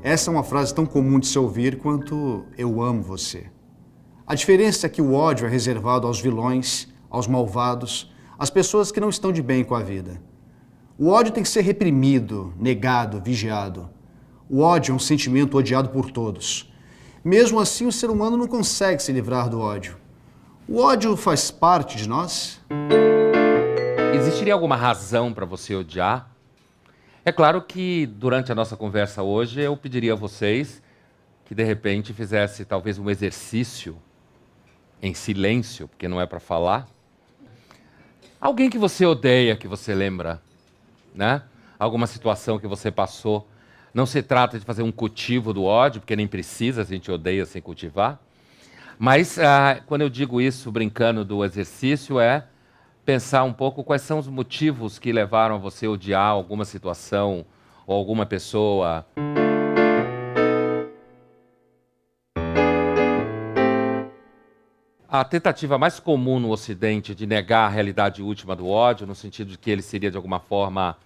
Essa é uma frase tão comum de se ouvir quanto "eu amo você". A diferença é que o ódio é reservado aos vilões, aos malvados, às pessoas que não estão de bem com a vida. O ódio tem que ser reprimido, negado, vigiado. O ódio é um sentimento odiado por todos. Mesmo assim, o ser humano não consegue se livrar do ódio. O ódio faz parte de nós? Existiria alguma razão para você odiar? É claro que durante a nossa conversa hoje eu pediria a vocês que de repente fizesse talvez um exercício em silêncio, porque não é para falar. Alguém que você odeia, que você lembra, né? Alguma situação que você passou. Não se trata de fazer um cultivo do ódio, porque nem precisa, a gente odeia sem cultivar. Mas quando eu digo isso, brincando do exercício, é pensar um pouco quais são os motivos que levaram a você a odiar alguma situação ou alguma pessoa. A tentativa mais comum no Ocidente de negar a realidade última do ódio, no sentido de que ele seria de alguma forma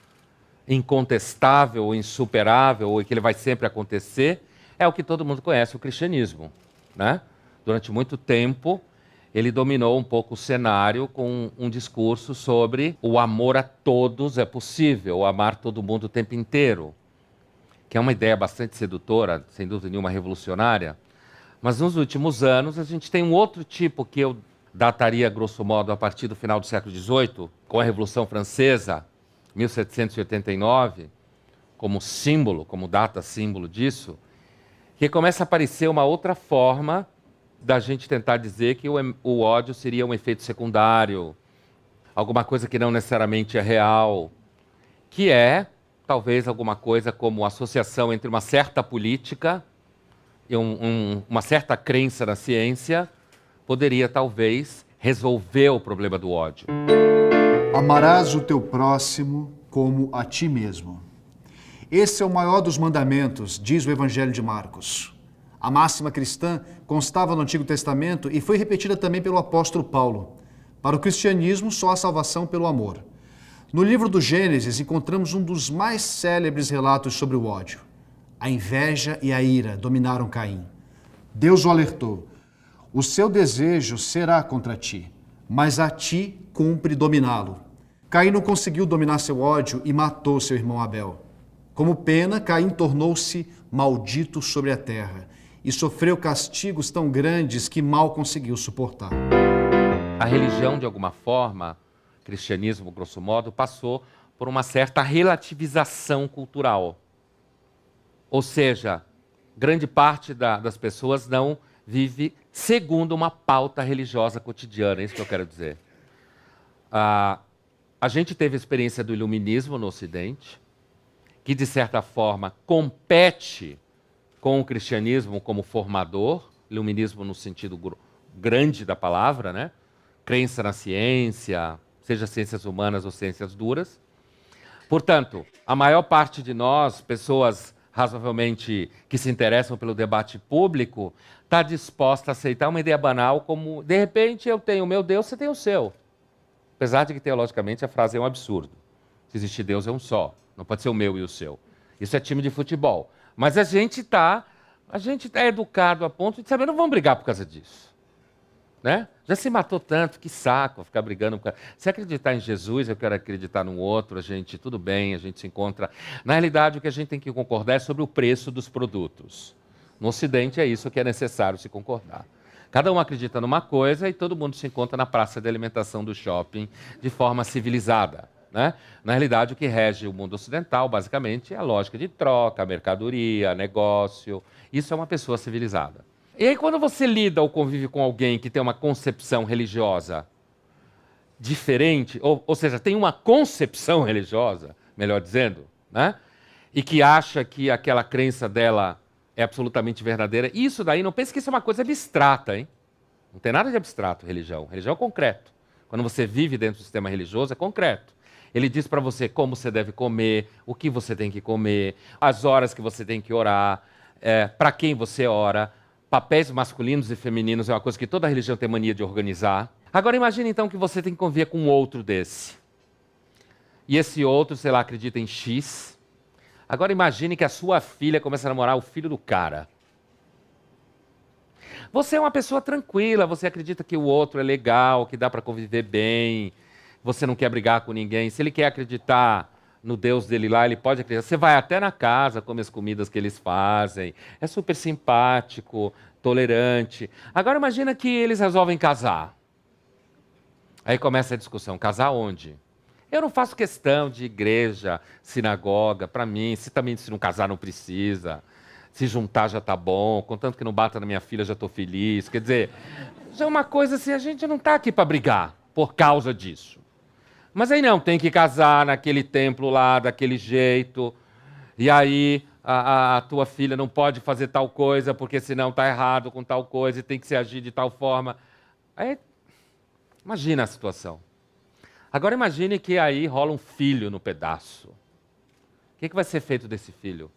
incontestável ou insuperável, ou que ele vai sempre acontecer, é o que todo mundo conhece, o cristianismo, né? Durante muito tempo, ele dominou um pouco o cenário com um discurso sobre o amor a todos é possível, amar todo mundo o tempo inteiro, que é uma ideia bastante sedutora, sem dúvida nenhuma revolucionária. Mas nos últimos anos a gente tem um outro tipo que eu dataria, grosso modo, a partir do final do século XVIII, com a Revolução Francesa, 1789, como símbolo, como data símbolo disso, que começa a aparecer uma outra forma da gente tentar dizer que o ódio seria um efeito secundário, alguma coisa que não necessariamente é real, que é talvez alguma coisa como a associação entre uma certa política e uma certa crença na ciência poderia talvez resolver o problema do ódio. Amarás o teu próximo como a ti mesmo. Esse é o maior dos mandamentos, diz o Evangelho de Marcos. A máxima cristã constava no Antigo Testamento e foi repetida também pelo apóstolo Paulo. Para o cristianismo, só há salvação pelo amor. No livro do Gênesis, encontramos um dos mais célebres relatos sobre o ódio. A inveja e a ira dominaram Caim. Deus o alertou: o seu desejo será contra ti, mas a ti cumpre dominá-lo. Caim não conseguiu dominar seu ódio e matou seu irmão Abel. Como pena, Caim tornou-se maldito sobre a terra e sofreu castigos tão grandes que mal conseguiu suportar. A religião, de alguma forma, o cristianismo, grosso modo, passou por uma certa relativização cultural. Ou seja, grande parte das pessoas não vive segundo uma pauta religiosa cotidiana, é isso que eu quero dizer. A gente teve a experiência do iluminismo no Ocidente, que, de certa forma, compete com o cristianismo como formador, iluminismo no sentido grande da palavra, né? Crença na ciência, seja ciências humanas ou ciências duras. Portanto, a maior parte de nós, pessoas razoavelmente que se interessam pelo debate público, está disposta a aceitar uma ideia banal como, de repente, eu tenho o meu Deus, você tem o seu. Apesar de que, teologicamente, a frase é um absurdo. Se existe Deus, é um só. Não pode ser o meu e o seu. Isso é time de futebol. Mas a gente tá educado a ponto de saber, não vamos brigar por causa disso. Né? Já se matou tanto, que saco ficar brigando. Se acreditar em Jesus, eu quero acreditar no outro, tudo bem, a gente se encontra. Na realidade, o que a gente tem que concordar é sobre o preço dos produtos. No Ocidente é isso que é necessário se concordar. Cada um acredita numa coisa e todo mundo se encontra na praça de alimentação do shopping de forma civilizada. Né? Na realidade, o que rege o mundo ocidental, basicamente, é a lógica de troca, mercadoria, negócio. Isso é uma pessoa civilizada. E aí, quando você lida ou convive com alguém que tem uma concepção religiosa diferente, ou seja, tem uma concepção religiosa, melhor dizendo, né? E que acha que aquela crença dela é absolutamente verdadeira, isso daí, não pense que isso é uma coisa abstrata, hein? Não tem nada de abstrato, religião. Religião é concreto. Quando você vive dentro do sistema religioso, é concreto. Ele diz para você como você deve comer, o que você tem que comer, as horas que você tem que orar, para quem você ora. Papéis masculinos e femininos é uma coisa que toda religião tem mania de organizar. Agora imagine então que você tem que conviver com um outro desse. E esse outro, sei lá, acredita em X, Agora imagine que a sua filha começa a namorar o filho do cara. Você é uma pessoa tranquila, você acredita que o outro é legal, que dá para conviver bem, você não quer brigar com ninguém. Se ele quer acreditar no Deus dele lá, ele pode acreditar. Você vai até na casa, come as comidas que eles fazem, é super simpático, tolerante. Agora imagina que eles resolvem casar. Aí começa a discussão, casar onde? Eu não faço questão de igreja, sinagoga, para mim, se não casar não precisa. Se juntar já tá bom, contanto que não bata na minha filha já estou feliz. Quer dizer, já é uma coisa assim, a gente não está aqui para brigar por causa disso. Mas aí não, tem que casar naquele templo lá, daquele jeito, e aí a tua filha não pode fazer tal coisa, porque senão está errado com tal coisa, e tem que se agir de tal forma. Aí, imagina a situação. Agora imagine que aí rola um filho no pedaço. O que vai ser feito desse filho?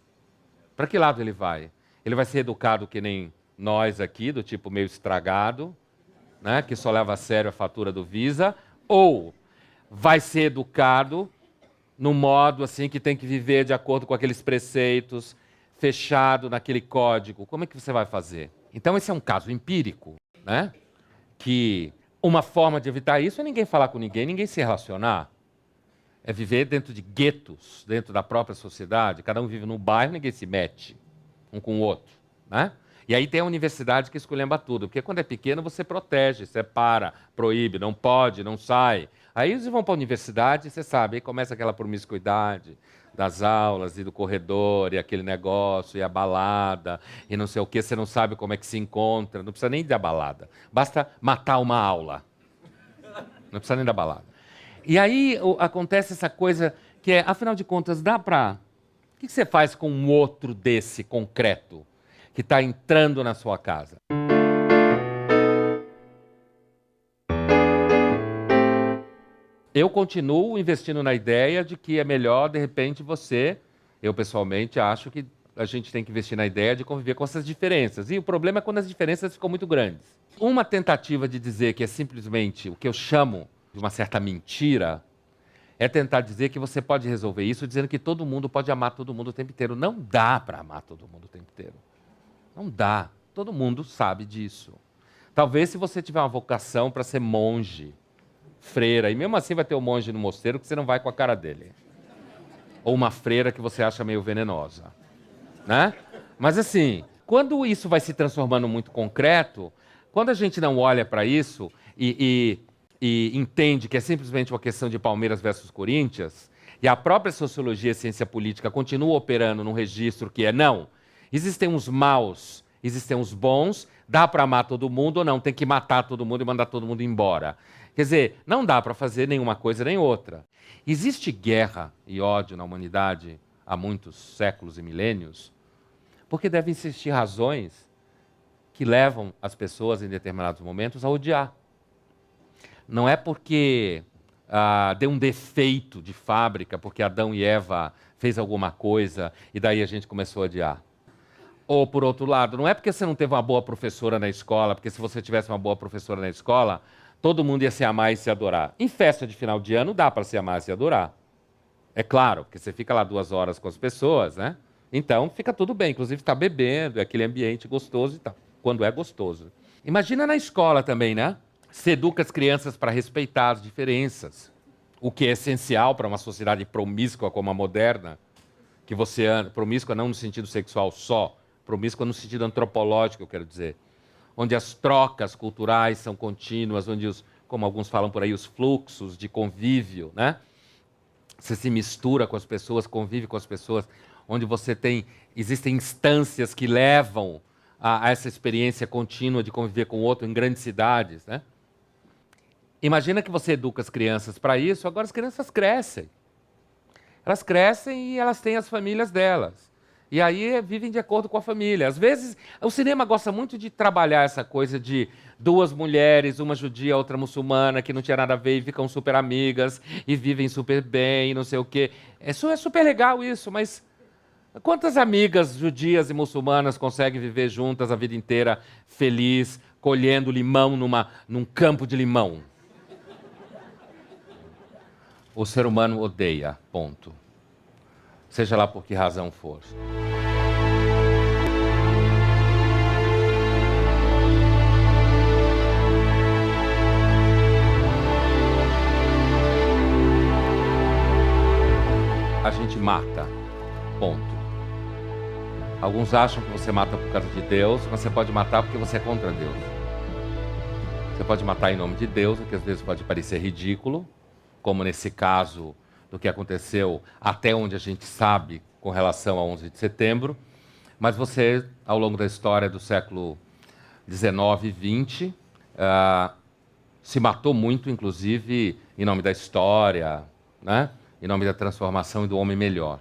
Para que lado ele vai? Ele vai ser educado que nem nós aqui, do tipo meio estragado, né, que só leva a sério a fatura do Visa, ou vai ser educado no modo assim que tem que viver de acordo com aqueles preceitos, fechado naquele código. Como é que você vai fazer? Então esse é um caso empírico, né? Que uma forma de evitar isso é ninguém falar com ninguém, ninguém se relacionar. É viver dentro de guetos, dentro da própria sociedade. Cada um vive num bairro, ninguém se mete um com o outro, né? E aí tem a universidade que esculhamba tudo, porque quando é pequeno você protege, separa, proíbe, não pode, não sai. Aí eles vão para a universidade, você sabe, aí começa aquela promiscuidade das aulas e do corredor, e aquele negócio, e a balada, e não sei o quê, você não sabe como é que se encontra, não precisa nem da balada, basta matar uma aula. Não precisa nem da balada. E aí acontece essa coisa que é, afinal de contas, dá para... O que você faz com um outro desse concreto que está entrando na sua casa? Eu continuo investindo na ideia de que é melhor, de repente, eu pessoalmente acho que a gente tem que investir na ideia de conviver com essas diferenças. E o problema é quando as diferenças ficam muito grandes. Uma tentativa de dizer que é simplesmente o que eu chamo de uma certa mentira é tentar dizer que você pode resolver isso dizendo que todo mundo pode amar todo mundo o tempo inteiro. Não dá para amar todo mundo o tempo inteiro. Não dá. Todo mundo sabe disso. Talvez se você tiver uma vocação para ser monge, freira, e mesmo assim vai ter um monge no mosteiro que você não vai com a cara dele. Ou uma freira que você acha meio venenosa, né? Mas assim, quando isso vai se transformando muito concreto, quando a gente não olha para isso e entende que é simplesmente uma questão de Palmeiras versus Corinthians, e a própria sociologia e ciência política continua operando num registro que é não, existem uns maus, existem uns bons, dá para amar todo mundo ou não, tem que matar todo mundo e mandar todo mundo embora. Quer dizer, não dá para fazer nenhuma coisa nem outra. Existe guerra e ódio na humanidade há muitos séculos e milênios, porque devem existir razões que levam as pessoas em determinados momentos a odiar. Não é porque deu um defeito de fábrica, porque Adão e Eva fez alguma coisa e daí a gente começou a odiar. Ou, por outro lado, não é porque você não teve uma boa professora na escola, porque se você tivesse uma boa professora na escola, todo mundo ia se amar e se adorar. Em festa de final de ano dá para se amar e se adorar. É claro, porque você fica lá 2 horas com as pessoas, né? Então fica tudo bem, inclusive está bebendo, é aquele ambiente gostoso e tal, quando é gostoso. Imagina na escola também, né? Se educa as crianças para respeitar as diferenças, o que é essencial para uma sociedade promíscua como a moderna, que você anda, promíscua não no sentido sexual só, promíscua no sentido antropológico, eu quero dizer, onde as trocas culturais são contínuas, onde, como alguns falam por aí, os fluxos de convívio, né? Você se mistura com as pessoas, convive com as pessoas, onde existem instâncias que levam a essa experiência contínua de conviver com o outro em grandes cidades, né? Imagina que você educa as crianças para isso, agora as crianças crescem. Elas crescem e elas têm as famílias delas. E aí vivem de acordo com a família. Às vezes, o cinema gosta muito de trabalhar essa coisa de 2 mulheres, uma judia, outra muçulmana, que não tinha nada a ver e ficam super amigas e vivem super bem, não sei o quê. É super legal isso, mas quantas amigas judias e muçulmanas conseguem viver juntas a vida inteira, feliz, colhendo limão num campo de limão? O ser humano odeia, ponto. seja lá por que razão for. A gente mata, ponto. Alguns acham que você mata por causa de Deus, mas você pode matar porque você é contra Deus. Você pode matar em nome de Deus, o que às vezes pode parecer ridículo, como nesse caso do que aconteceu até onde a gente sabe com relação a 11 de setembro, mas você, ao longo da história do século XIX e XX, se matou muito, inclusive, em nome da história, né? Em nome da transformação e do homem melhor.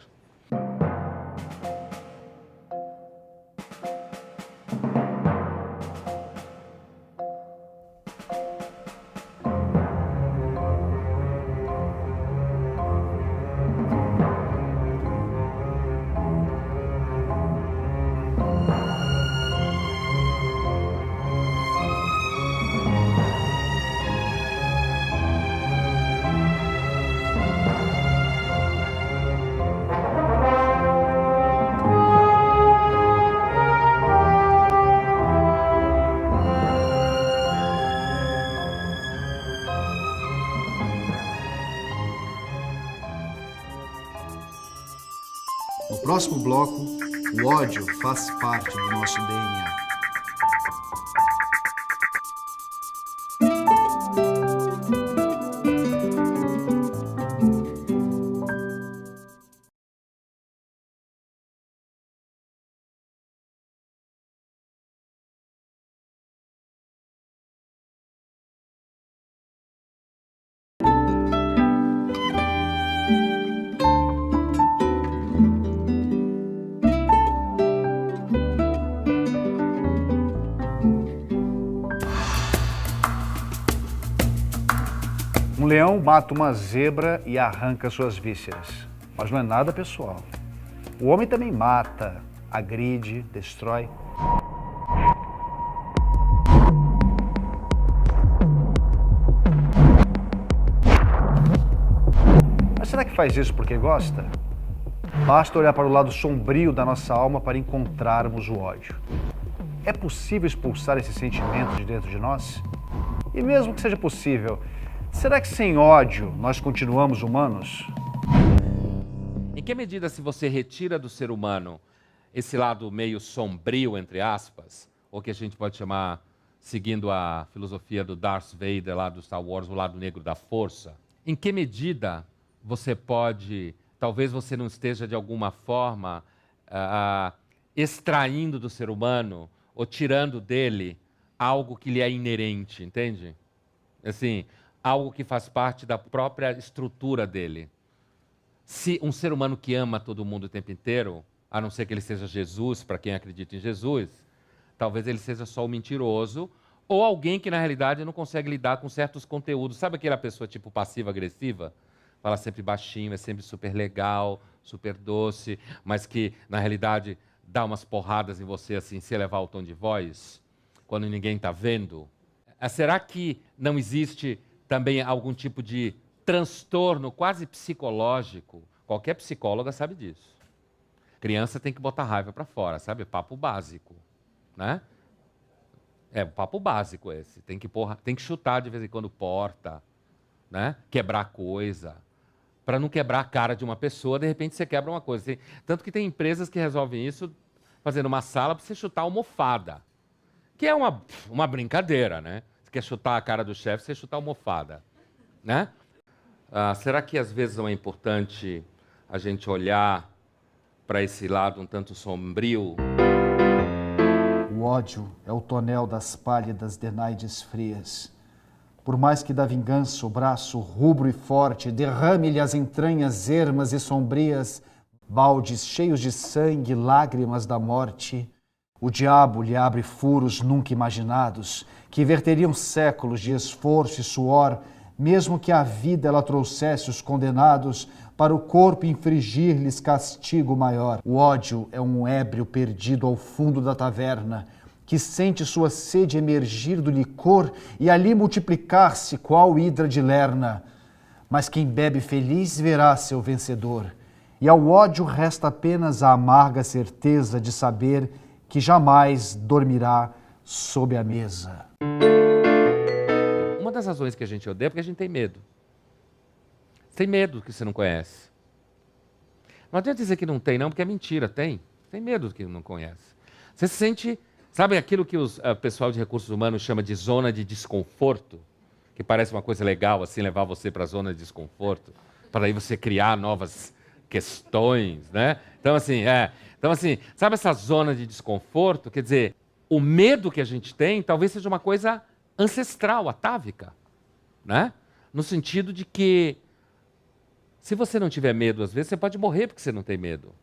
No próximo bloco, o ódio faz parte do nosso DNA. Um leão mata uma zebra e arranca suas vísceras. Mas não é nada pessoal. O homem também mata, agride, destrói. Mas será que faz isso porque gosta? Basta olhar para o lado sombrio da nossa alma para encontrarmos o ódio. É possível expulsar esse sentimento de dentro de nós? E mesmo que seja possível, será que sem ódio nós continuamos humanos? Em que medida, se você retira do ser humano esse lado meio sombrio, entre aspas, ou que a gente pode chamar, seguindo a filosofia do Darth Vader lá do Star Wars, o lado negro da força, em que medida você pode, talvez você não esteja de alguma forma extraindo do ser humano ou tirando dele algo que lhe é inerente, entende? Assim, algo que faz parte da própria estrutura dele. Se um ser humano que ama todo mundo o tempo inteiro, a não ser que ele seja Jesus, para quem acredita em Jesus, talvez ele seja só um mentiroso ou alguém que, na realidade, não consegue lidar com certos conteúdos. Sabe aquela pessoa tipo passiva-agressiva? Fala sempre baixinho, é sempre super legal, super doce, mas que, na realidade, dá umas porradas em você, assim, se elevar o tom de voz, quando ninguém está vendo? Será que não existe também algum tipo de transtorno quase psicológico? Qualquer psicóloga sabe disso. Criança tem que botar raiva para fora, sabe? Papo básico, né? É um papo básico esse. Tem que chutar de vez em quando porta, né? Quebrar coisa. Para não quebrar a cara de uma pessoa, de repente você quebra uma coisa. Tanto que tem empresas que resolvem isso fazendo uma sala para você chutar almofada. Que é uma brincadeira, né? Você quer chutar a cara do chefe, você chuta a almofada, né? Será que às vezes não é importante a gente olhar para esse lado um tanto sombrio? O ódio é o tonel das pálidas denaides frias. Por mais que da vingança o braço rubro e forte derrame-lhe as entranhas ermas e sombrias, baldes cheios de sangue, lágrimas da morte, o diabo lhe abre furos nunca imaginados, que verteriam séculos de esforço e suor, mesmo que a vida ela trouxesse os condenados para o corpo infligir-lhes castigo maior. O ódio é um ébrio perdido ao fundo da taverna, que sente sua sede emergir do licor e ali multiplicar-se qual hidra de lerna. Mas quem bebe feliz verá seu vencedor. e ao ódio resta apenas a amarga certeza de saber que jamais dormirá sob a mesa. Uma das razões que a gente odeia é porque a gente tem medo. Tem medo do que você não conhece. Não adianta dizer que não tem, não, porque é mentira, tem. Tem medo do que não conhece. Você se sente, sabe aquilo que o pessoal de recursos humanos chama de zona de desconforto? Que parece uma coisa legal, assim, levar você para a zona de desconforto, para aí você criar novas questões, né? Então, assim, sabe essa zona de desconforto? Quer dizer, o medo que a gente tem talvez seja uma coisa ancestral, atávica, né? No sentido de que, se você não tiver medo, às vezes, você pode morrer porque você não tem medo.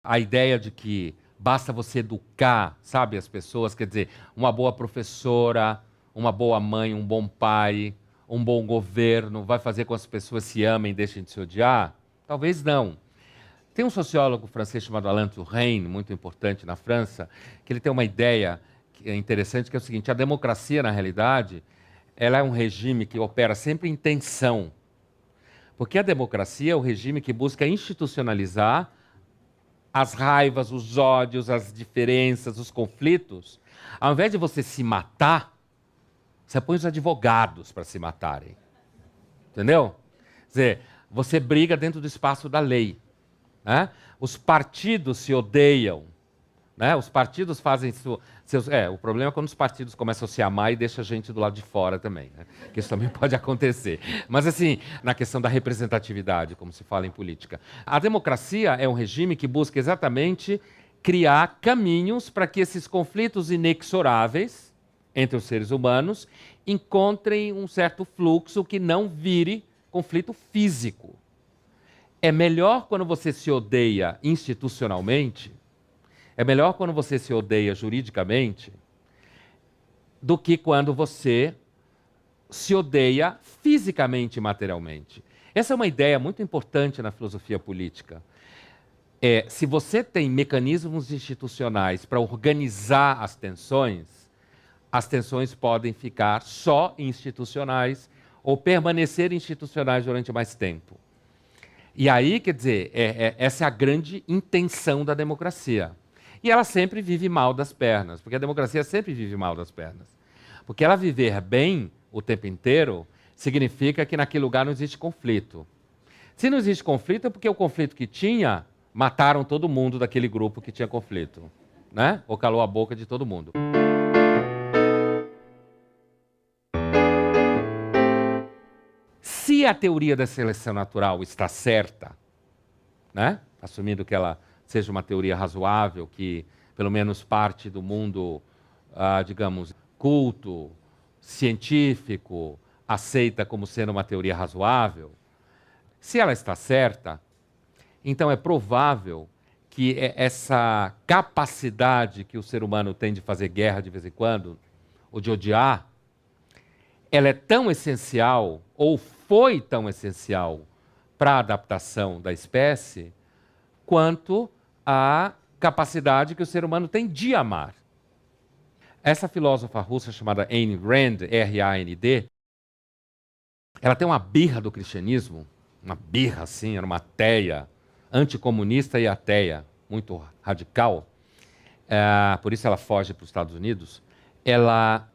A ideia de que basta você educar, sabe, as pessoas, quer dizer, uma boa professora, uma boa mãe, um bom pai, um bom governo, vai fazer com que as pessoas se amem e deixem de se odiar? Talvez não. Tem um sociólogo francês chamado Alain Touraine, muito importante na França, que ele tem uma ideia que é interessante, que é o seguinte: a democracia, na realidade, ela é um regime que opera sempre em tensão. Porque a democracia é o regime que busca institucionalizar as raivas, os ódios, as diferenças, os conflitos. Ao invés de você se matar, você põe os advogados para se matarem. Entendeu? Quer dizer, você briga dentro do espaço da lei, né? Os partidos se odeiam, né? Os partidos fazem seus... o problema é quando os partidos começam a se amar e deixam a gente do lado de fora também, né? Que isso também pode acontecer. Mas, assim, na questão da representatividade, como se fala em política, a democracia é um regime que busca exatamente criar caminhos para que esses conflitos inexoráveis entre os seres humanos encontrem um certo fluxo que não vire conflito físico. É melhor quando você se odeia institucionalmente, é melhor quando você se odeia juridicamente, do que quando você se odeia fisicamente e materialmente. Essa é uma ideia muito importante na filosofia política. Se você tem mecanismos institucionais para organizar as tensões podem ficar só institucionais ou permanecer institucionais durante mais tempo. E aí, quer dizer, essa é a grande intenção da democracia. E ela sempre vive mal das pernas, porque a democracia sempre vive mal das pernas. Porque ela viver bem o tempo inteiro significa que naquele lugar não existe conflito. Se não existe conflito, é porque o conflito que tinha, mataram todo mundo daquele grupo que tinha conflito, né? Ou calou a boca de todo mundo. Se a teoria da seleção natural está certa, né? Assumindo que ela seja uma teoria razoável, que pelo menos parte do mundo, digamos, culto, científico, aceita como sendo uma teoria razoável, se ela está certa, então é provável que essa capacidade que o ser humano tem de fazer guerra de vez em quando, ou de odiar, ela é tão essencial, ou foi tão essencial para a adaptação da espécie, quanto a capacidade que o ser humano tem de amar. Essa filósofa russa chamada Ayn Rand, R-A-N-D, ela tem uma birra do cristianismo, uma birra assim, era uma ateia, anticomunista e ateia, muito radical. Por isso ela foge para os Estados Unidos. Ela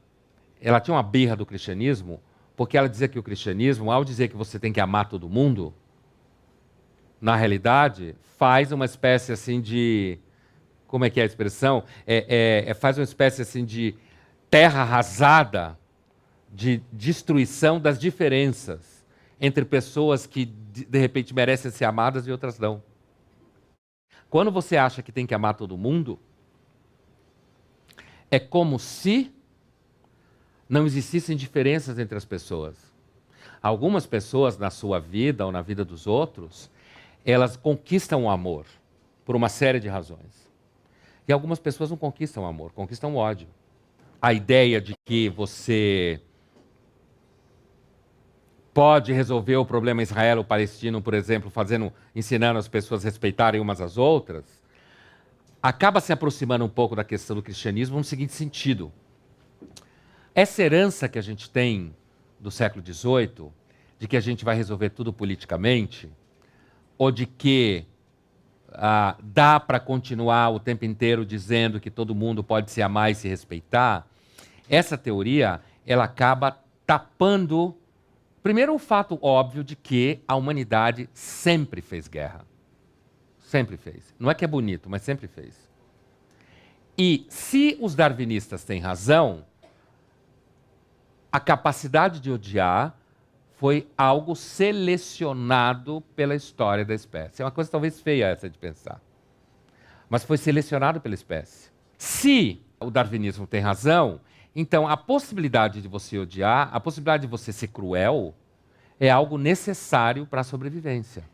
tinha uma birra do cristianismo, porque ela dizia que o cristianismo, ao dizer que você tem que amar todo mundo, na realidade, faz uma espécie assim de... Como é que é a expressão? Faz uma espécie assim de terra arrasada, de destruição das diferenças entre pessoas que, de repente, merecem ser amadas e outras não. Quando você acha que tem que amar todo mundo, é como se não existissem diferenças entre as pessoas. Algumas pessoas na sua vida ou na vida dos outros, elas conquistam o amor por uma série de razões. E algumas pessoas não conquistam o amor, conquistam o ódio. A ideia de que você pode resolver o problema israelo-palestino, por exemplo, ensinando as pessoas a respeitarem umas às outras, acaba se aproximando um pouco da questão do cristianismo no seguinte sentido. Essa herança que a gente tem do século XVIII, de que a gente vai resolver tudo politicamente, ou de que dá para continuar o tempo inteiro dizendo que todo mundo pode se amar e se respeitar, essa teoria ela acaba tapando, primeiro, o fato óbvio de que a humanidade sempre fez guerra. Sempre fez. Não é que é bonito, mas sempre fez. E se os darwinistas têm razão, a capacidade de odiar foi algo selecionado pela história da espécie. É uma coisa talvez feia essa de pensar. Mas foi selecionado pela espécie. Se o darwinismo tem razão, então a possibilidade de você odiar, a possibilidade de você ser cruel, é algo necessário para a sobrevivência.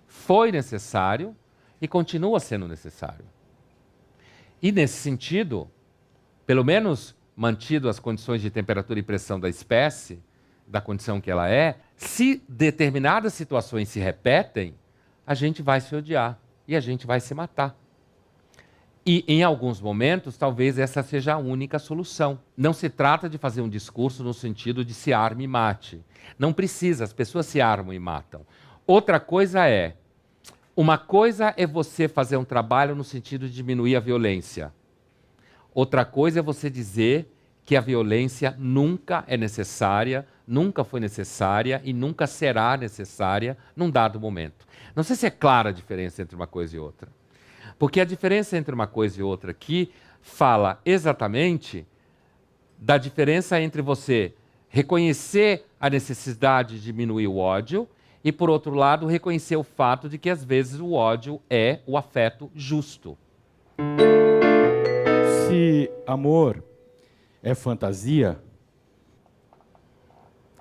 Foi necessário e continua sendo necessário. E nesse sentido, pelo menos mantido as condições de temperatura e pressão da espécie, da condição que ela é, se determinadas situações se repetem, a gente vai se odiar e a gente vai se matar. E, em alguns momentos, talvez essa seja a única solução. Não se trata de fazer um discurso no sentido de se arme e mate. Não precisa, as pessoas se armam e matam. Outra coisa é, uma coisa é você fazer um trabalho no sentido de diminuir a violência. Outra coisa é você dizer que a violência nunca é necessária, nunca foi necessária e nunca será necessária num dado momento. Não sei se é clara a diferença entre uma coisa e outra. Porque a diferença entre uma coisa e outra aqui fala exatamente da diferença entre você reconhecer a necessidade de diminuir o ódio e, por outro lado, reconhecer o fato de que, às vezes, o ódio é o afeto justo. Se amor é fantasia,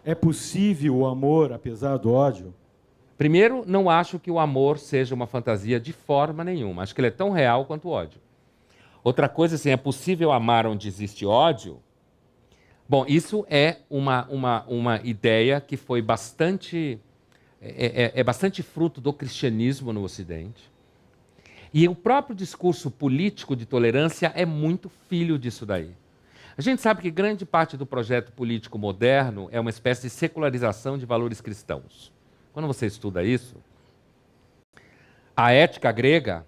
é possível o amor apesar do ódio? Primeiro, não acho que o amor seja uma fantasia de forma nenhuma. Acho que ele é tão real quanto o ódio. Outra coisa, assim, é possível amar onde existe ódio? Bom, isso é uma ideia que foi bastante... É bastante fruto do cristianismo no Ocidente. E o próprio discurso político de tolerância é muito filho disso daí. A gente sabe que grande parte do projeto político moderno é uma espécie de secularização de valores cristãos. Quando você estuda isso, a ética grega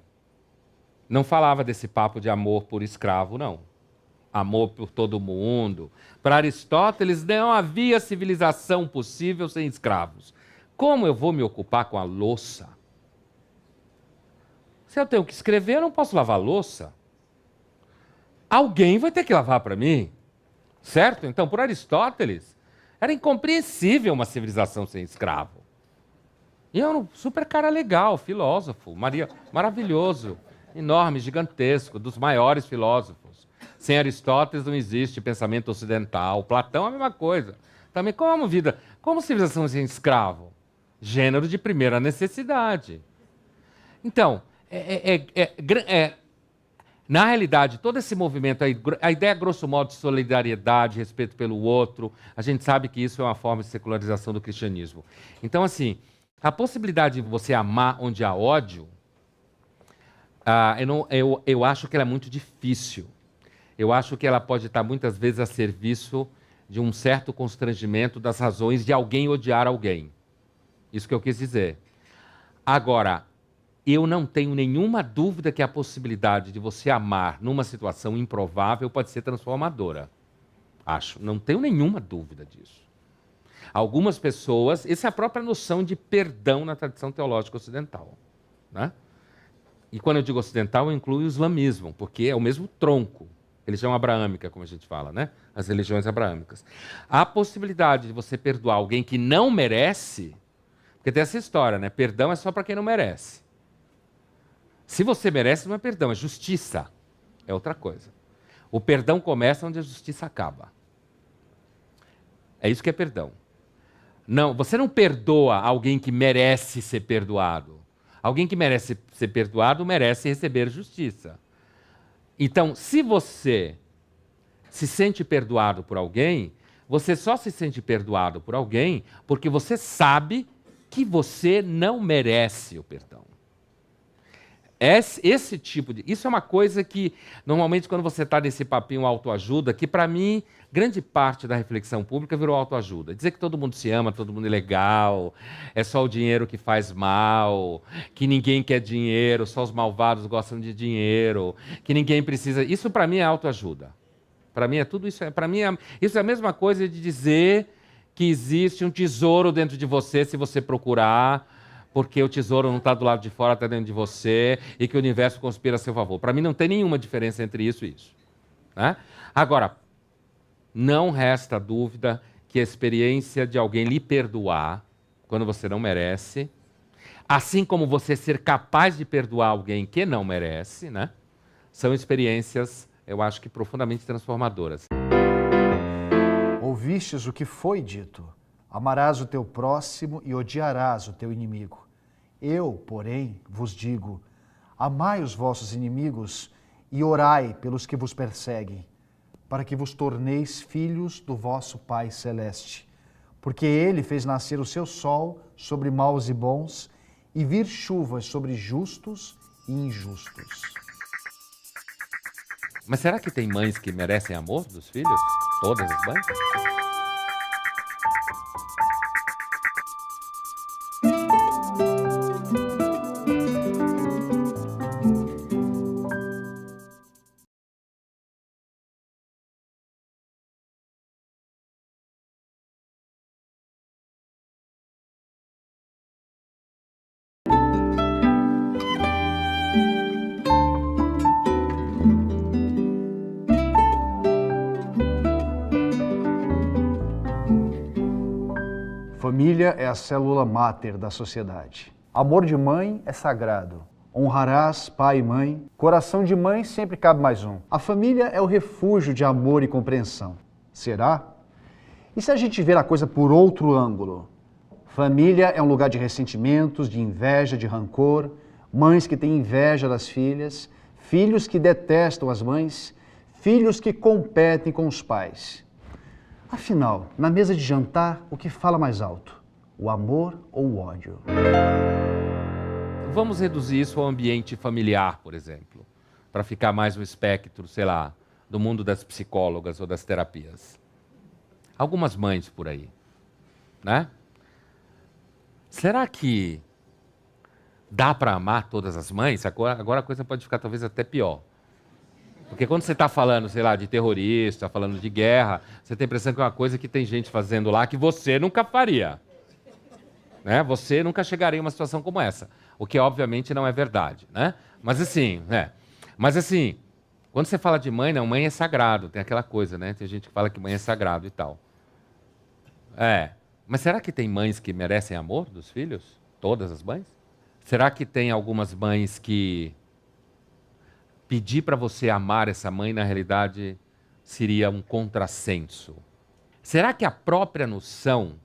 não falava desse papo de amor por escravo, não. Amor por todo mundo. Para Aristóteles, não havia civilização possível sem escravos. Como eu vou me ocupar com a louça? Se eu tenho que escrever, eu não posso lavar a louça. Alguém vai ter que lavar para mim. Certo? Então, por Aristóteles, era incompreensível uma civilização sem escravo. E é um super cara legal, filósofo, maravilhoso, enorme, gigantesco, dos maiores filósofos. Sem Aristóteles não existe pensamento ocidental. Platão é a mesma coisa. Também como civilização sem escravo? Gênero de primeira necessidade. Então, na realidade, todo esse movimento, a ideia, grosso modo, de solidariedade, respeito pelo outro, a gente sabe que isso é uma forma de secularização do cristianismo. Então, assim, a possibilidade de você amar onde há ódio, eu acho que ela é muito difícil. Eu acho que ela pode estar, muitas vezes, a serviço de um certo constrangimento das razões de alguém odiar alguém. Isso que eu quis dizer. Agora, eu não tenho nenhuma dúvida que a possibilidade de você amar numa situação improvável pode ser transformadora. Acho. Não tenho nenhuma dúvida disso. Algumas pessoas... Essa é a própria noção de perdão na tradição teológica ocidental. Né? E quando eu digo ocidental, eu incluo o islamismo, porque é o mesmo tronco. Religião abraâmica, como a gente fala, né? As religiões abraâmicas. A possibilidade de você perdoar alguém que não merece... Porque tem essa história, né? Perdão é só para quem não merece. Se você merece, não é perdão, é justiça. É outra coisa. O perdão começa onde a justiça acaba. É isso que é perdão. Não, você não perdoa alguém que merece ser perdoado. Alguém que merece ser perdoado merece receber justiça. Então, se você se sente perdoado por alguém, você só se sente perdoado por alguém porque você sabe que você não merece o perdão. Esse tipo de... Isso é uma coisa que, normalmente, quando você está nesse papinho autoajuda, que, para mim, grande parte da reflexão pública virou autoajuda. Dizer que todo mundo se ama, todo mundo é legal, é só o dinheiro que faz mal, que ninguém quer dinheiro, só os malvados gostam de dinheiro, que ninguém precisa... Isso, para mim, é autoajuda. Para mim, é tudo isso. Para mim, isso é a mesma coisa de dizer que existe um tesouro dentro de você, se você procurar, porque o tesouro não está do lado de fora, está dentro de você, e que o universo conspira a seu favor. Para mim não tem nenhuma diferença entre isso e isso. Né? Agora, não resta dúvida que a experiência de alguém lhe perdoar, quando você não merece, assim como você ser capaz de perdoar alguém que não merece, né? São experiências, eu acho que profundamente transformadoras. Ouvistes o que foi dito: amarás o teu próximo e odiarás o teu inimigo. Eu, porém, vos digo: amai os vossos inimigos e orai pelos que vos perseguem, para que vos torneis filhos do vosso Pai Celeste. Porque ele fez nascer o seu sol sobre maus e bons e vir chuvas sobre justos e injustos. Mas será que tem mães que merecem amor dos filhos? Todas as mães? Família é a célula máter da sociedade. Amor de mãe é sagrado. Honrarás pai e mãe. Coração de mãe sempre cabe mais um. A família é o refúgio de amor e compreensão. Será? E se a gente ver a coisa por outro ângulo? Família é um lugar de ressentimentos, de inveja, de rancor, mães que têm inveja das filhas, filhos que detestam as mães, filhos que competem com os pais. Afinal, na mesa de jantar, o que fala mais alto? O amor ou o ódio? Vamos reduzir isso ao ambiente familiar, por exemplo, para ficar mais no espectro, sei lá, do mundo das psicólogas ou das terapias. Algumas mães por aí, né? Será que dá para amar todas as mães? Agora a coisa pode ficar talvez até pior. Porque quando você está falando, sei lá, de terrorista, falando de guerra, você tem a impressão que é uma coisa que tem gente fazendo lá que você nunca faria. Né? Você nunca chegaria em uma situação como essa. O que, obviamente, não é verdade. Né? Mas assim, quando você fala de mãe, não, mãe é sagrado. Tem aquela coisa, né? Tem gente que fala que mãe é sagrado e tal. Mas será que tem mães que merecem amor dos filhos? Todas as mães? Será que tem algumas mães que pedir para você amar essa mãe, na realidade, seria um contrassenso? Será que a própria noção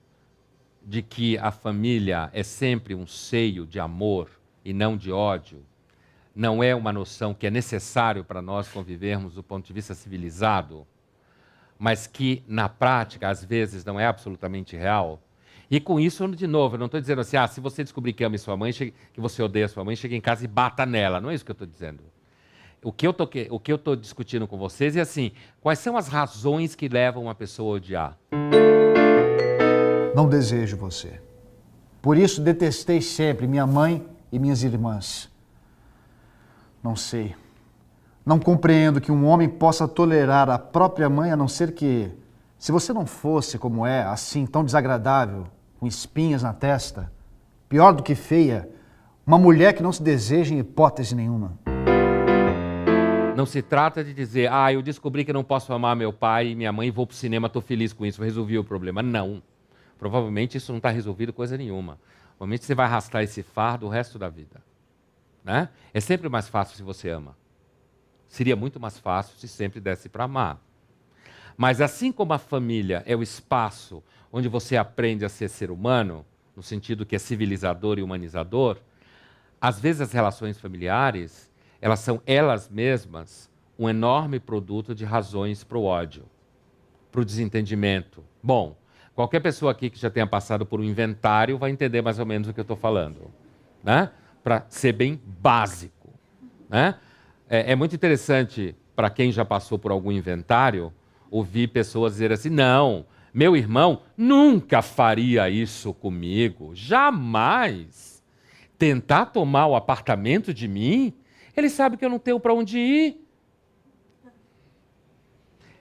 de que a família é sempre um seio de amor e não de ódio, não é uma noção que é necessário para nós convivermos do ponto de vista civilizado, mas que, na prática, às vezes, não é absolutamente real? E com isso, de novo, eu não estou dizendo assim, se você descobrir que ama sua mãe, que você odeia sua mãe, chega em casa e bata nela. Não é isso que eu estou dizendo. O que eu estou discutindo com vocês é assim, quais são as razões que levam uma pessoa a odiar? Não desejo você. Por isso detestei sempre minha mãe e minhas irmãs. Não sei. Não compreendo que um homem possa tolerar a própria mãe, a não ser que, se você não fosse como é, assim, tão desagradável, com espinhas na testa, pior do que feia, uma mulher que não se deseja em hipótese nenhuma. Não se trata de dizer, eu descobri que não posso amar meu pai e minha mãe, vou para o cinema, estou feliz com isso, resolvi o problema. Não. Provavelmente isso não está resolvido coisa nenhuma. Provavelmente você vai arrastar esse fardo o resto da vida. Né? É sempre mais fácil se você ama. Seria muito mais fácil se sempre desse para amar. Mas assim como a família é o espaço onde você aprende a ser humano, no sentido que é civilizador e humanizador, às vezes as relações familiares, elas são elas mesmas um enorme produto de razões para o ódio, para o desentendimento. Bom, qualquer pessoa aqui que já tenha passado por um inventário vai entender mais ou menos o que eu estou falando, né? Para ser bem básico. né? É muito interessante, para quem já passou por algum inventário, ouvir pessoas dizer assim, não, meu irmão nunca faria isso comigo, jamais. Tentar tomar o apartamento de mim, ele sabe que eu não tenho para onde ir.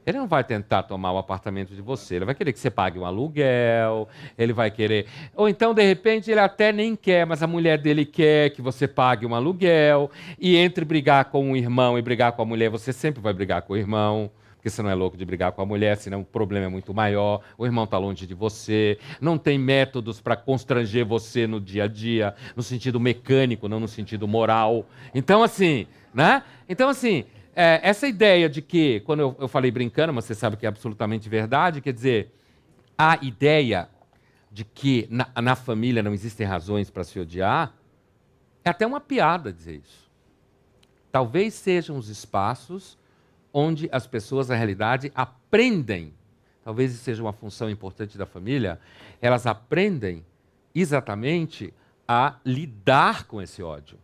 Ele não vai tentar tomar o apartamento de você, ele vai querer que você pague um aluguel, ele vai querer... Ou então, de repente, ele até nem quer, mas a mulher dele quer que você pague um aluguel, e entre brigar com o irmão e brigar com a mulher, você sempre vai brigar com o irmão, porque você não é louco de brigar com a mulher, senão o problema é muito maior, o irmão está longe de você, não tem métodos para constranger você no dia a dia, no sentido mecânico, não no sentido moral. Então, assim, né? Então, assim... essa ideia de que, quando eu falei brincando, mas você sabe que é absolutamente verdade, quer dizer, a ideia de que na família não existem razões para se odiar, é até uma piada dizer isso. Talvez sejam os espaços onde as pessoas, na realidade, aprendem, talvez isso seja uma função importante da família, elas aprendem exatamente a lidar com esse ódio.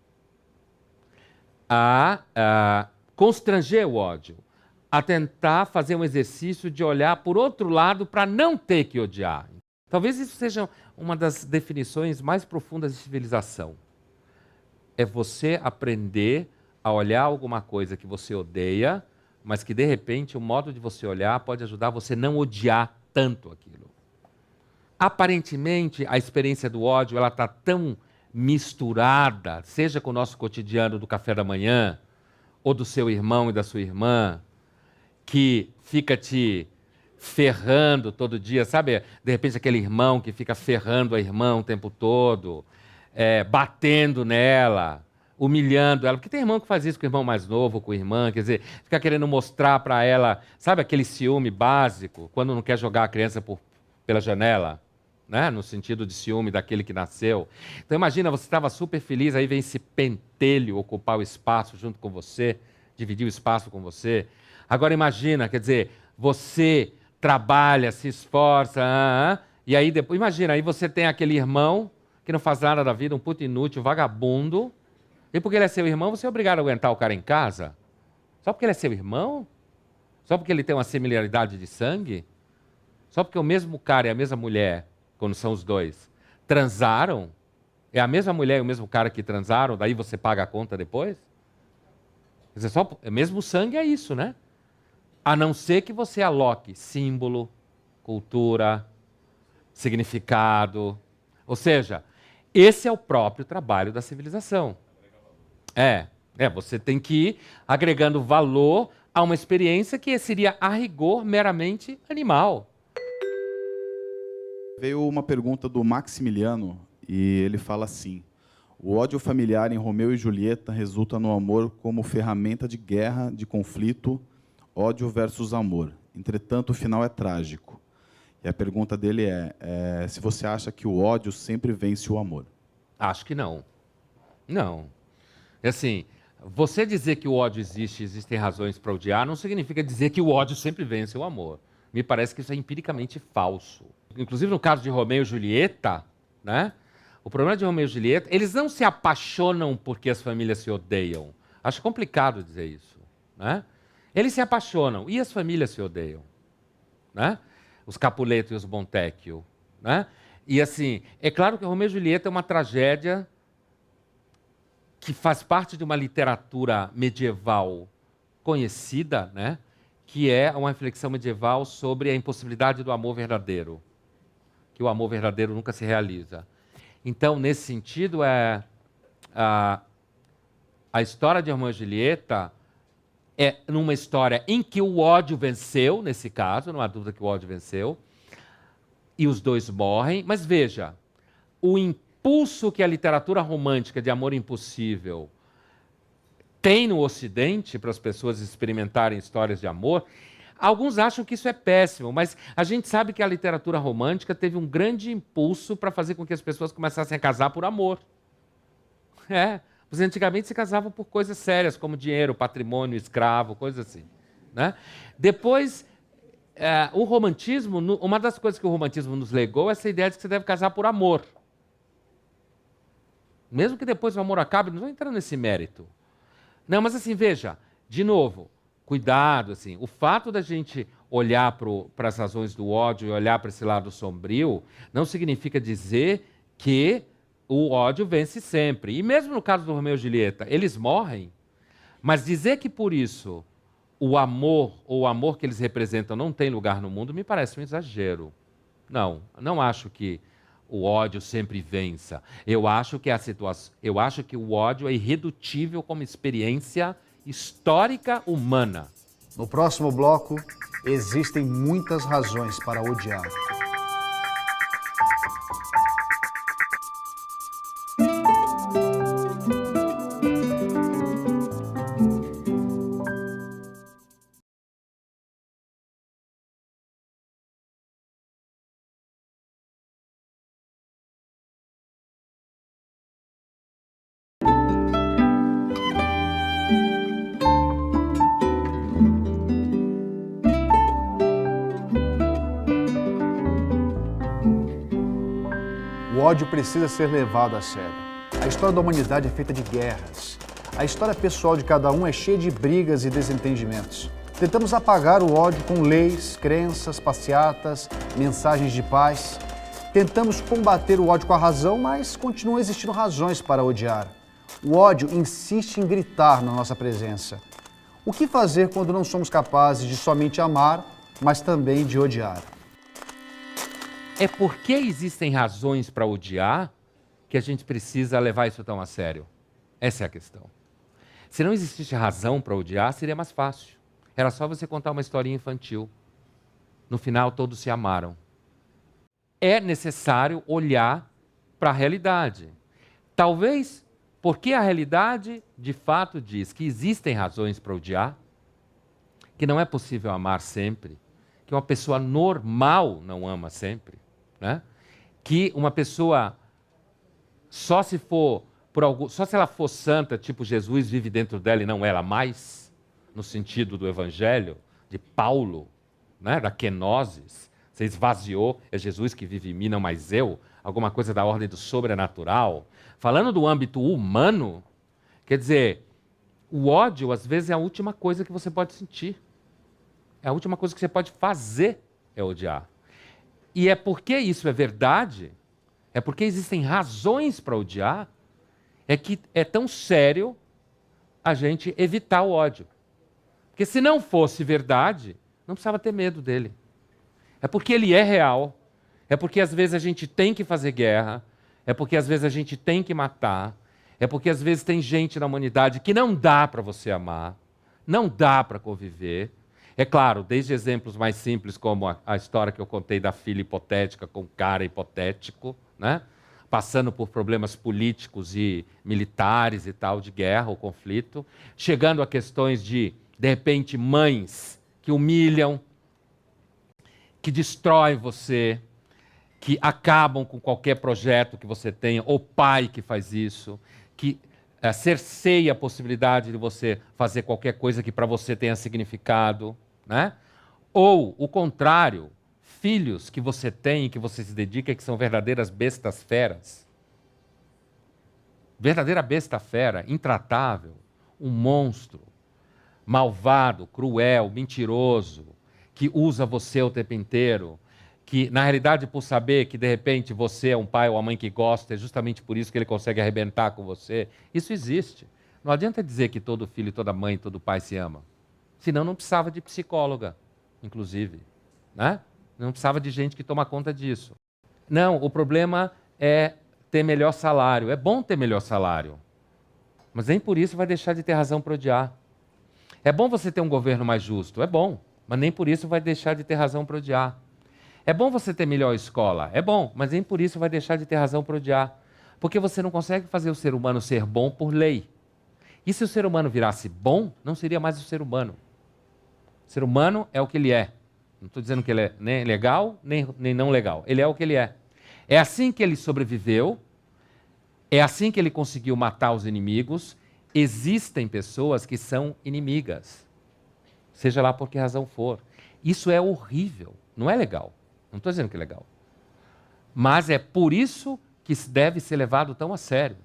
A constranger o ódio, a tentar fazer um exercício de olhar por outro lado para não ter que odiar. Talvez isso seja uma das definições mais profundas de civilização. É você aprender a olhar alguma coisa que você odeia, mas que, de repente, o modo de você olhar pode ajudar você a não odiar tanto aquilo. Aparentemente, a experiência do ódio ela está tão misturada, seja com o nosso cotidiano do café da manhã, ou do seu irmão e da sua irmã, que fica te ferrando todo dia, sabe? De repente aquele irmão que fica ferrando a irmã o tempo todo, batendo nela, humilhando ela. Porque tem irmão que faz isso com o irmão mais novo, com a irmã, quer dizer, fica querendo mostrar para ela, sabe aquele ciúme básico, quando não quer jogar a criança pela janela? Né? No sentido de ciúme daquele que nasceu. Então imagina, você estava super feliz, aí vem esse pentelho ocupar o espaço junto com você, dividir o espaço com você. Agora imagina, quer dizer, você trabalha, se esforça, e aí depois, imagina, aí você tem aquele irmão que não faz nada da vida, um puto inútil, vagabundo, e porque ele é seu irmão, você é obrigado a aguentar o cara em casa? Só porque ele é seu irmão? Só porque ele tem uma similaridade de sangue? Só porque o mesmo cara e a mesma mulher, quando são os dois, transaram, é a mesma mulher e o mesmo cara que transaram, daí você paga a conta depois? Quer dizer, mesmo sangue é isso, né? A não ser que você aloque símbolo, cultura, significado. Ou seja, esse é o próprio trabalho da civilização. Você tem que ir agregando valor a uma experiência que seria, a rigor, meramente animal. Veio uma pergunta do Maximiliano, e ele fala assim: o ódio familiar em Romeu e Julieta resulta no amor como ferramenta de guerra, de conflito, ódio versus amor. Entretanto, o final é trágico. E a pergunta dele é se você acha que o ódio sempre vence o amor. Acho que não. Não. Assim, você dizer que o ódio existe, existem razões para odiar, não significa dizer que o ódio sempre vence o amor. Me parece que isso é empiricamente falso. Inclusive, no caso de Romeu e Julieta, né? O problema de Romeu e Julieta, eles não se apaixonam porque as famílias se odeiam. Acho complicado dizer isso, né? Eles se apaixonam e as famílias se odeiam, né? Os Capuleto e os Montecchio, né? E assim, é claro que Romeu e Julieta é uma tragédia que faz parte de uma literatura medieval conhecida, né? Que é uma reflexão medieval sobre a impossibilidade do amor verdadeiro, que o amor verdadeiro nunca se realiza. Então, nesse sentido, a história de Romeu e Julieta é numa história em que o ódio venceu, nesse caso, não há dúvida que o ódio venceu, e os dois morrem, mas veja, o impulso que a literatura romântica de amor impossível tem no Ocidente para as pessoas experimentarem histórias de amor, alguns acham que isso é péssimo, mas a gente sabe que a literatura romântica teve um grande impulso para fazer com que as pessoas começassem a casar por amor. Porque antigamente se casavam por coisas sérias, como dinheiro, patrimônio, escravo, coisas assim, né? Depois, o romantismo, uma das coisas que o romantismo nos legou é essa ideia de que você deve casar por amor. Mesmo que depois o amor acabe, não vou entrar nesse mérito. Não, mas assim, veja, de novo, cuidado, assim, o fato da gente olhar para as razões do ódio e olhar para esse lado sombrio, não significa dizer que o ódio vence sempre. E mesmo no caso do Romeu e Julieta, eles morrem, mas dizer que por isso o amor ou o amor que eles representam não tem lugar no mundo me parece um exagero. Não, não acho que o ódio sempre vença. Eu acho que eu acho que o ódio é irredutível como experiência histórica humana. No próximo bloco, existem muitas razões para odiar. O ódio precisa ser levado a sério. A história da humanidade é feita de guerras. A história pessoal de cada um é cheia de brigas e desentendimentos. Tentamos apagar o ódio com leis, crenças, passeatas, mensagens de paz. Tentamos combater o ódio com a razão, mas continuam existindo razões para odiar. O ódio insiste em gritar na nossa presença. O que fazer quando não somos capazes de somente amar, mas também de odiar? É porque existem razões para odiar que a gente precisa levar isso tão a sério. Essa é a questão. Se não existisse razão para odiar, seria mais fácil. Era só você contar uma historinha infantil. No final, todos se amaram. É necessário olhar para a realidade. Talvez porque a realidade, de fato, diz que existem razões para odiar, que não é possível amar sempre, que uma pessoa normal não ama sempre, né? Que uma pessoa só se ela for santa, tipo Jesus vive dentro dela e não ela mais, no sentido do Evangelho de Paulo, né? Da kenosis, você esvaziou, é Jesus que vive em mim, não mais eu, alguma coisa da ordem do sobrenatural. Falando do âmbito humano, quer dizer, o ódio às vezes é a última coisa que você pode sentir, é a última coisa que você pode fazer é odiar. E é porque isso é verdade, é porque existem razões para odiar, é que é tão sério a gente evitar o ódio. Porque se não fosse verdade, não precisava ter medo dele. É porque ele é real, é porque às vezes a gente tem que fazer guerra, é porque às vezes a gente tem que matar, é porque às vezes tem gente na humanidade que não dá para você amar, não dá para conviver. É claro, desde exemplos mais simples, como a história que eu contei da filha hipotética com o cara hipotético, né? Passando por problemas políticos e militares e tal, de guerra ou conflito, chegando a questões de repente, mães que humilham, que destroem você, que acabam com qualquer projeto que você tenha, ou pai que faz isso, que cerceia a possibilidade de você fazer qualquer coisa que para você tenha significado, né? Ou, o contrário, filhos que você tem, que você se dedica, que são verdadeiras bestas feras. Verdadeira besta fera, intratável, um monstro, malvado, cruel, mentiroso, que usa você o tempo inteiro, que, na realidade, por saber que, de repente, você é um pai ou uma mãe que gosta, é justamente por isso que ele consegue arrebentar com você. Isso existe. Não adianta dizer que todo filho, toda mãe, todo pai se ama. Senão não precisava de psicóloga, inclusive, né? Não precisava de gente que toma conta disso. Não, o problema é ter melhor salário. É bom ter melhor salário, mas nem por isso vai deixar de ter razão para odiar. É bom você ter um governo mais justo, é bom, mas nem por isso vai deixar de ter razão para odiar. É bom você ter melhor escola, é bom, mas nem por isso vai deixar de ter razão para odiar. Porque você não consegue fazer o ser humano ser bom por lei. E se o ser humano virasse bom, não seria mais o ser humano. O ser humano é o que ele é. Não estou dizendo que ele é nem legal, nem não legal. Ele é o que ele é. É assim que ele sobreviveu, é assim que ele conseguiu matar os inimigos. Existem pessoas que são inimigas, seja lá por que razão for. Isso é horrível, não é legal. Não estou dizendo que é legal. Mas é por isso que deve ser levado tão a sério.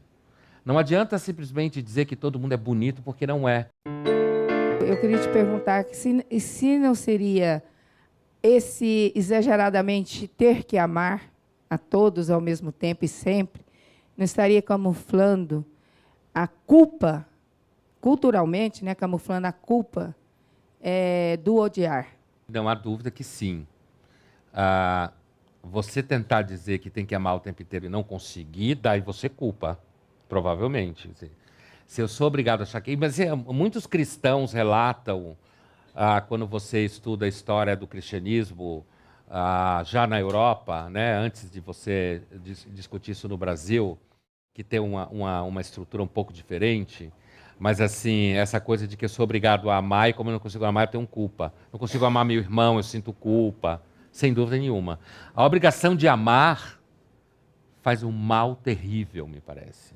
Não adianta simplesmente dizer que todo mundo é bonito, porque não é. Eu queria te perguntar se não seria esse exageradamente ter que amar a todos ao mesmo tempo e sempre, não estaria camuflando a culpa, culturalmente, né, camuflando a culpa do odiar? Não há dúvida que sim. Você tentar dizer que tem que amar o tempo inteiro e não conseguir, daí você culpa, provavelmente. Se eu sou obrigado a achar que... Mas muitos cristãos relatam, quando você estuda a história do cristianismo, já na Europa, né, antes de você discutir isso no Brasil, que tem uma estrutura um pouco diferente, mas assim, essa coisa de que eu sou obrigado a amar e como eu não consigo amar, eu tenho culpa. Não consigo amar meu irmão, eu sinto culpa, sem dúvida nenhuma. A obrigação de amar faz um mal terrível, me parece.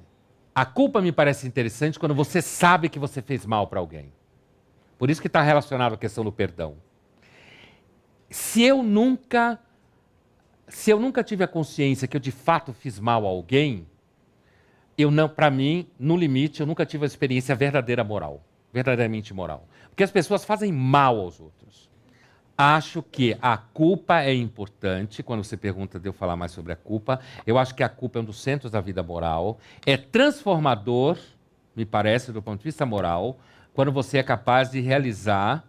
A culpa me parece interessante quando você sabe que você fez mal para alguém. Por isso que está relacionado à questão do perdão. Se eu nunca tive a consciência que eu de fato fiz mal a alguém, para mim, no limite, eu nunca tive a experiência verdadeiramente moral. Porque as pessoas fazem mal aos outros. Acho que a culpa é importante. Quando você pergunta de eu falar mais sobre a culpa, eu acho que a culpa é um dos centros da vida moral. É transformador, me parece, do ponto de vista moral, quando você é capaz de realizar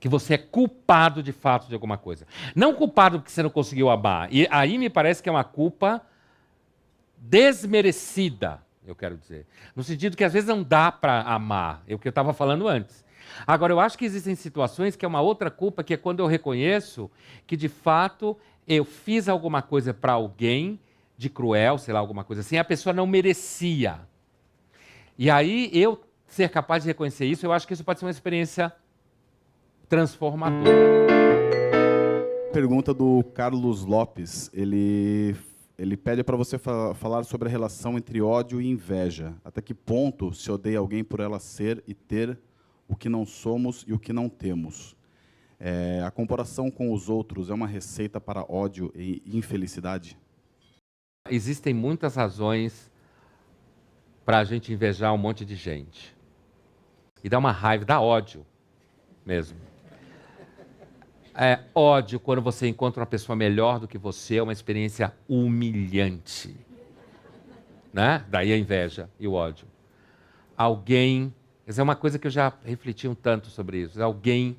que você é culpado de fato de alguma coisa. Não culpado porque você não conseguiu amar. E aí me parece que é uma culpa desmerecida, eu quero dizer. No sentido que às vezes não dá para amar, é o que eu estava falando antes. Agora, eu acho que existem situações que é uma outra culpa, que é quando eu reconheço que, de fato, eu fiz alguma coisa para alguém de cruel, sei lá, alguma coisa assim, a pessoa não merecia. E aí, eu ser capaz de reconhecer isso, eu acho que isso pode ser uma experiência transformadora. Pergunta do Carlos Lopes. Ele pede para você falar sobre a relação entre ódio e inveja. Até que ponto se odeia alguém por ela ser e ter o que não somos e o que não temos? A comparação com os outros é uma receita para ódio e infelicidade? Existem muitas razões para a gente invejar um monte de gente. E dá uma raiva, dá ódio mesmo. Ódio, quando você encontra uma pessoa melhor do que você, é uma experiência humilhante. Né? Daí a inveja e o ódio. Alguém... Essa é uma coisa que eu já refleti um tanto sobre isso. Alguém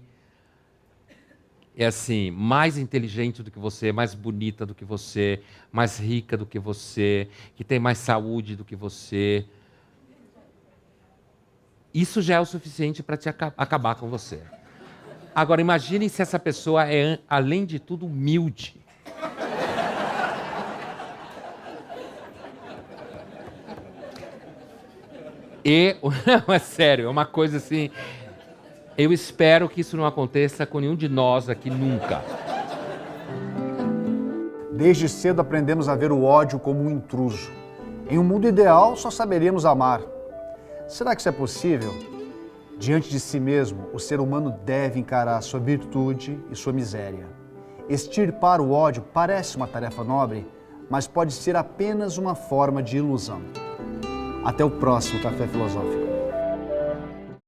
é assim, mais inteligente do que você, mais bonita do que você, mais rica do que você, que tem mais saúde do que você. Isso já é o suficiente para te acabar com você. Agora, imagine se essa pessoa é, além de tudo, humilde. Não, é sério, é uma coisa assim... Eu espero que isso não aconteça com nenhum de nós aqui nunca. Desde cedo aprendemos a ver o ódio como um intruso. Em um mundo ideal, só saberíamos amar. Será que isso é possível? Diante de si mesmo, o ser humano deve encarar sua virtude e sua miséria. Extirpar o ódio parece uma tarefa nobre, mas pode ser apenas uma forma de ilusão. Até o próximo Café Filosófico.